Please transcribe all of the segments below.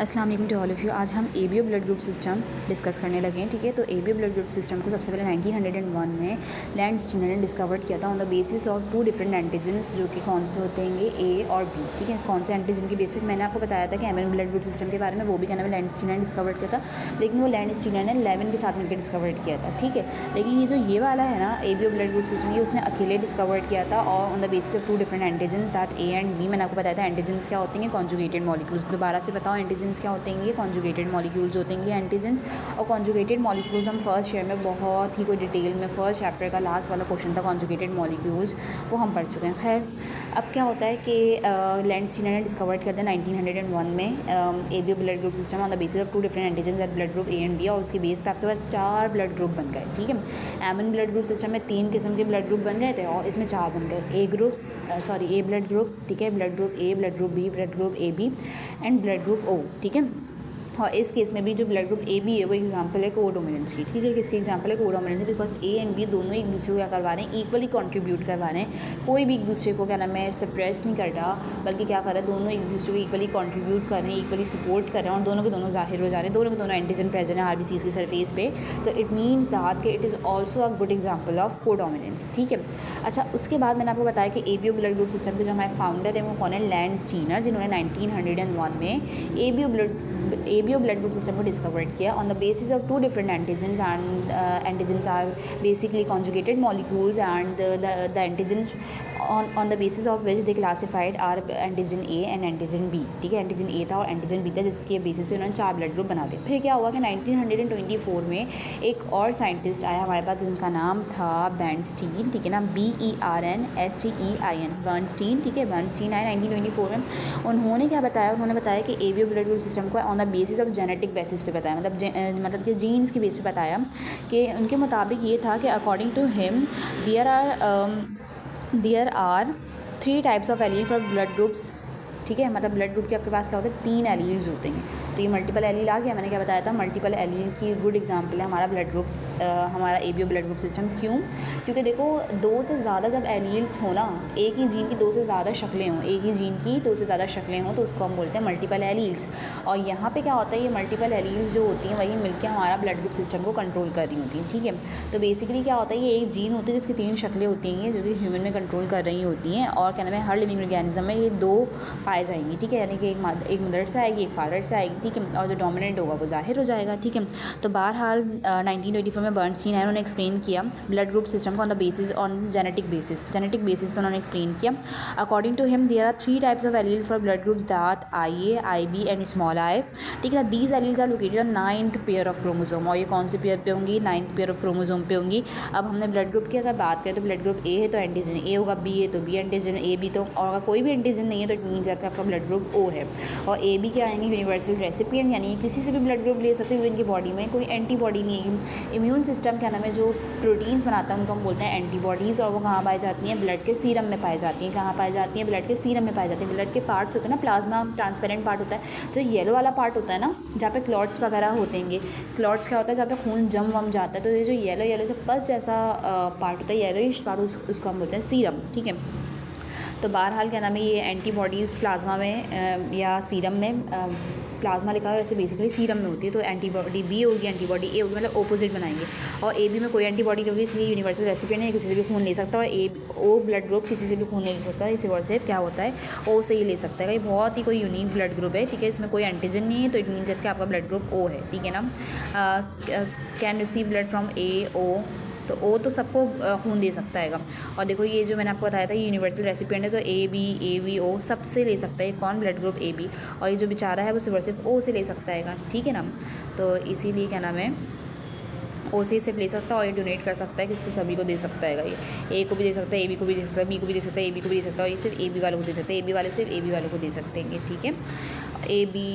अस्सलाम वालेकुम to all of you. आज हम ABO blood group system discuss करने लगे हैं। ठीक है, तो एबीओ ब्लड ग्रुप सिस्टम को सबसे पहले 1901 में लैंड स्टीनर ने डिस्कवर किया था on the basis of 2 different antigens, जो कि कौन से होते हैं ए और बी। ठीक है, कौन से एंटीजन के बेस पे मैंने आपको बताया था कि एमएन ब्लड ग्रुप सिस्टम के बारे में, वो भी क्या नाम है लैंड स्टीनर ने डिस्कवर किया था, लेकिन वो लैंड स्टीनर ने लेवन के साथ मिलकर डिस्कवर किया था। ठीक है, लेकिन ये जो ये वाला है ना एबीओ ब्लड ग्रुप सिस्टम, ये उसने अकेले डिस्कवर किया था और on the basis of 2 different antigens that A and B. मैंने आपको बताया था एंटीजन्स क्या होते हैं, कॉन्जुगेटेड मॉलिक्यूल्स। दोबारा से बताओ एंटीजन्स क्या होते हैं, कॉन्जुगेटेड मॉलिक्यूल्स होते हैं एंटीजन्स। और कॉन्जुगेटेड मॉलिक्यूल्स हम फर्स्ट ईयर में बहुत ही कोई डिटेल में, फर्स्ट चैप्टर का लास्ट वाला क्वेश्चन था कॉन्जुगेटेड मॉलिक्यूल्स, वो हम पढ़ चुके हैं। खैर, अब क्या होता है कि लैंड स्टीनर ने डिस्कवर कर दिया 1901 में ABO blood group system on the basis of 2 different antigens that blood group A and B, और उसके बेस पे आपके पास 4 ब्लड ग्रुप बन गए। ठीक है, एमएन ब्लड ग्रुप सिस्टम में 3 किस्म के ब्लड ग्रुप बन गए थे और इसमें 4 बन गए। ए ब्लड ग्रुप, ठीक है, blood group A, blood group B, blood group A B and blood group O. ठीक है, और इस केस में भी जो ब्लड ग्रुप ए बी है वो एग्जांपल है कोडोमिनेंस की। ठीक है, किसकी एग्जांपल है codominance, because A and B दोनों एक दूसरे को क्या करवा रहे हैं, इक्वली कंट्रीब्यूट करवा रहे हैं। कोई भी एक दूसरे को क्या नाम है सप्रेस नहीं कर रहा, बल्कि क्या कर रहा है, दोनों एक दूसरे को इक्वली कंट्रीब्यूट कर रहे हैं, इक्वली सपोर्ट कर रहे हैं और दोनों के दोनों जाहिर हो जा रहे हैं, दोनों के दोनों एंटीजन प्रेजेंट है आरबीसीज की सरफेस पे। तो इट मीन्स दैट कि it is also a good example of codominance. ठीक है, अच्छा, उसके बाद मैंने आपको बताया कि एबीओ ब्लड ग्रुप सिस्टम के जो हमारे फाउंडर हैं वो कौन है, लैंड स्टीनर, जिन्होंने 1901 में एबीओ ब्लड ग्रुप सिस्टम को डिस्कवर्ड किया on the basis of 2 different antigens, and antigens are basically conjugated molecules and the antigens on the basis of which they classified are antigen A and antigen B. ठीक है, antigen ए था और antigen B था, जिसके basis पे उन्होंने 4 blood group बना दिए। फिर क्या हुआ कि 1924 में एक और साइंटिस्ट आया हमारे पास, जिनका नाम था बर्नस्टीन। ठीक है ना, BERNSTEIN, बर्नस्टीन। ठीक है, बर्नस्टीन आए 1924 में। उन्होंने क्या बताया, उन्होंने बताया कि एबीओ ब्लड ग्रुप सिस्टम को on the basis of genetic basis पे बताया, मतलब कि जीन्स के बेस पे बताया। कि उनके मुताबिक ये था कि according to him there are 3 types of allele for blood groups. ठीक है, मतलब ब्लड ग्रुप के आपके पास क्या होते हैं, 3 एलील्स होते हैं। तो ये मल्टीपल एलील आ गया, मैंने क्या बताया था, मल्टीपल एलील की गुड एग्जांपल है हमारा ब्लड ग्रुप, हमारा एबीओ ब्लड ग्रुप सिस्टम। क्यों? क्योंकि देखो 2 से ज़्यादा जब एलील्स हो ना, एक ही जीन की 2 से ज़्यादा शक्लें हों, एक ही जीन की 2 से ज़्यादा शक्लें हों, तो उसको हम बोलते हैं मल्टीपल एलील्स। और यहाँ पे क्या होता है, ये मल्टीपल एलील्स जो होती हैं वही मिलकर हमारा ब्लड ग्रुप सिस्टम को कंट्रोल कर रही होती हैं। ठीक है, तो बेसिकली क्या होता है, ये एक जीन होती है जिसकी 3 शक्लें होती हैं, जो कि ह्यूमन में कंट्रोल कर रही होती हैं, और क्या नाम है हर लिविंग ऑर्गेनिज्म में ये 2 पाए जाएंगी। ठीक है, यानी कि एक मदर से आएगी, एक फादर से आएगी। ठीक है, और जो डोमिनेंट होगा वो जाहिर हो जाएगा। ठीक है, तो बहरहाल 1924 में बर्नस्टीन आए, उन्होंने एक्सप्लेन किया ब्लड ग्रुप सिस्टम को on the basis on genetic basis पे उन्होंने एक्सप्लेन किया। According to him there are 3 types of alleles for blood groups that IA, IB and small I. ठीक है, these alleles are located on 9th pair of chromosome, और ये कौन से pair पे होंगी, 9th पेयर ऑफ क्रोमोसोम पे होंगी। अब हमने ब्लड ग्रुप की अगर बात करें तो ब्लड ग्रुप ए है तो एंटीजन ए होगा, बी है तो बी एंटीजन, ए बी तो, और अगर कोई भी एंटीजन नहीं है तो इट मीन्स दैट आपका ब्लड ग्रुप ओ है। और ए बी क्या आएंगे, यूनिवर्सल रेसिपिएंट, यानी किसी से भी ब्लड ग्रुप ले सकते हैं, इनकी बॉडी में कोई एंटीबॉडी नहीं है। इम्यून सिस्टम क्या नाम है जो प्रोटीन्स बनाता है उनको हम बोलते हैं एंटीबॉडीज़, और वो कहाँ पाई जाती हैं, ब्लड के सीरम में पाई जाती हैं। कहाँ पाई जाती हैं, ब्लड के सीरम में पाई जाती हैं। ब्लड के पार्ट्स होते हैं ना, प्लाज्मा ट्रांसपेरेंट पार्ट होता है, जो येलो वाला पार्ट होता है ना, जहाँ पे क्लॉट्स वगैरह होते हैं। क्लॉट्स क्या होता है, जहाँ पे खून जम वम जाता है, तो ये जो येलो से पस जैसा पार्ट होता है, येलोइश पार्ट, उसको हम बोलते हैं सीरम। ठीक है, तो बहरहाल क्या नाम है, ये एंटीबॉडीज़ प्लाज्मा में या सीरम में, प्लाज्मा लिखा है वैसे बेसिकली सीरम में होती है, तो एंटीबॉडी बी होगी, एंटीबॉडी ए होगी, मतलब ओपोजिट बनाएंगे। और ए बी में कोई एंटीबॉडी नहीं होगी, इसलिए यूनिवर्सल रेसिपिएंट है, किसी से भी खून ले सकता है। और ओ ब्लड ग्रुप किसी से भी खून ले सकता है, इसी वर्ड से क्या होता है, ओ से ही ले सकता है। ये बहुत ही कोई यूनिक ब्लड ग्रुप है। ठीक है, इसमें कोई एंटीजन नहीं है, तो इट मीन्स कि आपका ब्लड ग्रुप ओ है। ठीक है ना, कैन रिसीव ब्लड फ्रॉम ए ओ, तो ओ तो सबको खून दे सकता है। और देखो ये जो मैंने आपको बताया था, ये यूनिवर्सल रेसिपिएंट है, तो ए बी ओ सबसे ले सकता है। कौन, ब्लड ग्रुप ए बी, और ये जो बेचारा है वो सिर्फ ओ से ले सकता है। ठीक है ना, तो इसीलिए क्या नाम है, ओ से सिर्फ ले सकता है, और ये डोनेट कर सकता है, किसको, सभी को दे सकता है। ये ए को भी दे सकता है, ए बी को भी दे सकता है, बी को भी दे सकता है, ए बी को भी दे सकता है, और ये सिर्फ ए बी वालों को दे सकते हैं, ए बी वाले सिर्फ ए बी वालों को दे सकते हैं। ठीक है, ए बी,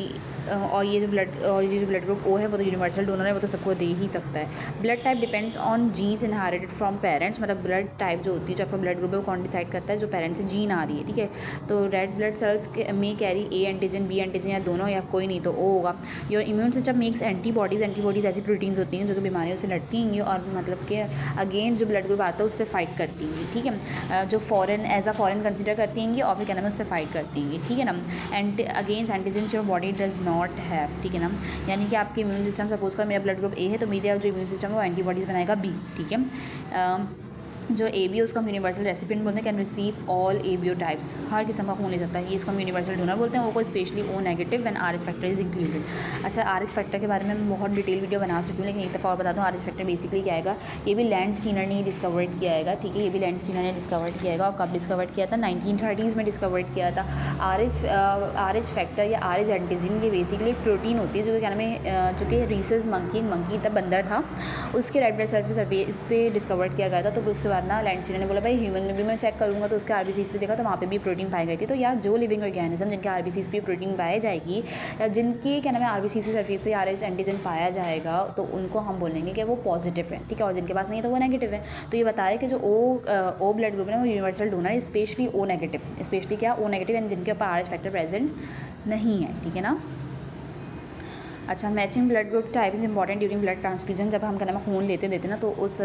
और ये जो ब्लड ग्रुप ओ है वो तो यूनिवर्सल डोनर है, वो तो सबको दे ही सकता है। Blood type depends on jeans inherited from parents, मतलब ब्लड टाइप जो होती है, जो आपका ब्लड ग्रुप है वो कौन डिसाइड करता है, जो पेरेंट्स से जीन आ रही है। ठीक है, तो रेड ब्लड सेल्स में carry A antigen, B antigen, या दोनों, या कोई नहीं तो ओ होगा। Your immune system makes antibodies ऐसी प्रोटीन्स होती हैं जो कि बीमारियों से लड़ती हैं और मतलब कि अगेन जो ब्लड ग्रुप आता है उससे फाइट करती हैं। ठीक है, जो foreign as a foreign consider करती हैं और फिर क्या नाम है उससे फाइट करती हैं। ठीक है ना, एंड अगेंस्ट एंटीजन जो बॉडी डज नॉट हैव, ठीक है ना। यानी कि आपके इम्यून सिस्टम, सपोज कर मेरा ब्लड ग्रुप ए है तो मेरा जो इम्यून सिस्टम है वो एंटीबॉडीज़ बनाएगा बी, ठीक है। जो ए बी है उसको हम यूनिवर्सल रेसिपिएंट बोलते हैं, can receive all A B O types, हर किस्म का खून ले सकता है, ये इसको हम यूनिवर्सल डोनर बोलते हैं। वो को specially O negative when R H factor is included. अच्छा, आर एच फैक्टर के बारे में मैं बहुत डिटेल वीडियो बना चुकी हूँ, लेकिन एक दफ़ा और बता दूँ आर एच फैक्टर बेसिकली क्या आएगा। ये भी लैंडस्टीनर ने डिस्कवर्ड किया आएगा, ठीक है। ये भी लैंडस्टीनर ने डिस्कवर्ड किया आएगा। और कब डिस्कवर्ड किया था? 1930s में डिस्कवर्ड किया था। आर एच फैक्टर या आर एच एंटीजन, ये बेसिकली एक प्रोटीन होती है जो क्या नाम है, जो कि रीसस मंकी तब बंदर था, उसके रेड ब्लड सेल्स पे इस पर डिस्कवर्ड किया गया था। तो उसके बाद ना लैंडस्टीनर ने बोला भाई ह्यूमन में भी मैं चेक करूँगा, तो उसके आरबीसीज पे देखा तो वहाँ पे भी प्रोटीन पाई गई थी। तो यार जो लिविंग ऑर्गेनिज्म जिनके आरबीसीज पे प्रोटीन पाई जाएगी या जिनके क्या नाम है आरबीसीज की सरफेस पे आरएच एंटीजन पाया जाएगा, तो उनको हम बोलेंगे कि वो पॉजिटिव है, ठीक है। और जिनके पास नहीं है तो वो नेगेटिव है। तो ये बता रहे कि जो ओ ब्लड ग्रुप है वो यूनिवर्सल डोनर है, स्पेशली ओ नेगेटिव, स्पेशली क्या ओ नेगेटिव यानी जिनके ऊपर आरएच फैक्टर प्रेजेंट नहीं है, ठीक है ना। अच्छा, matching blood group type is important during blood transfusion. जब हम क्या नाम है खून लेते ना तो उस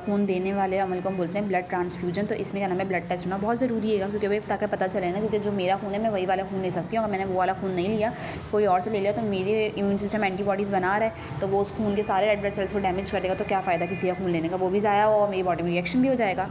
खून देने वाले अमल को हम बोलते हैं ब्लड ट्रांसफ्यूजन। तो इसमें क्या नाम है ब्लड टेस्ट होना बहुत ज़रूरी है, क्योंकि भाई ताकि पता चले ना, क्योंकि जो मेरा खून है मैं वही वाला खून ले सकती हूँ। अगर मैंने वो वाला खून नहीं लिया, कोई और से ले लिया, तो मेरे इम्यून सिस्टम एंटीबॉडीज़ बना रहा है, तो वो उस खून के सारे रेड ब्लड सेल्स को डैमेज करेगा। तो क्या फ़ायदा किसी का खून लेने का, वो भी ज़ाया हो और मेरी बॉडी में रिएक्शन भी हो जाएगा।